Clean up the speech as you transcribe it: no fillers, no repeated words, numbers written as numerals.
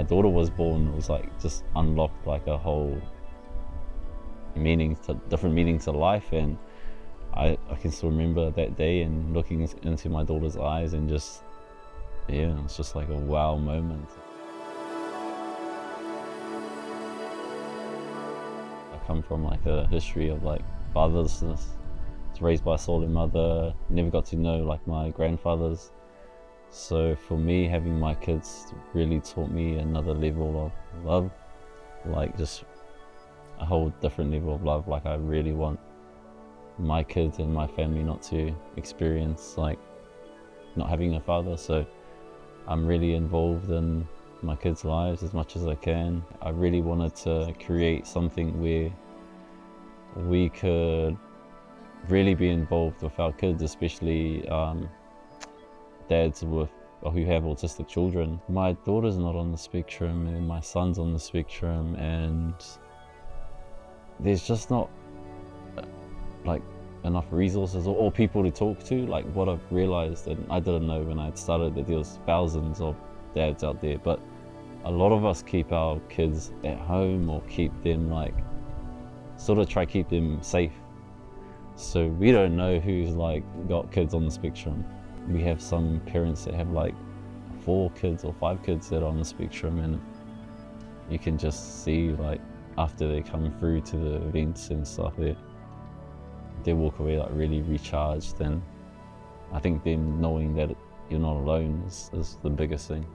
daughter was born, it was like just unlocked like a whole different meaning to life. And I can still remember that day and looking into my daughter's eyes and just, yeah, it's just like a wow moment. I come from like a history of like fatherlessness. I was raised by a solo mother, never got to know like my grandfathers. So for me, having my kids really taught me another level of love, like just a whole different level of love. Like I really want my kids and my family not to experience like not having a father. So I'm really involved in my kids' lives as much as I can. I really wanted to create something where we could really be involved with our kids, especially dads who have autistic children. My daughter's not on the spectrum and my son's on the spectrum, and there's just not like enough resources or people to talk to. Like what I've realized, and I didn't know when I started, that there was thousands of dads out there, but a lot of us keep our kids at home or keep them like sort of try keep them safe. So we don't know who's like got kids on the spectrum. We have some parents that have like 4 kids or 5 kids that are on the spectrum, and you can just see like after they come through to the events and stuff, they walk away like really recharged. And I think them knowing that you're not alone is the biggest thing.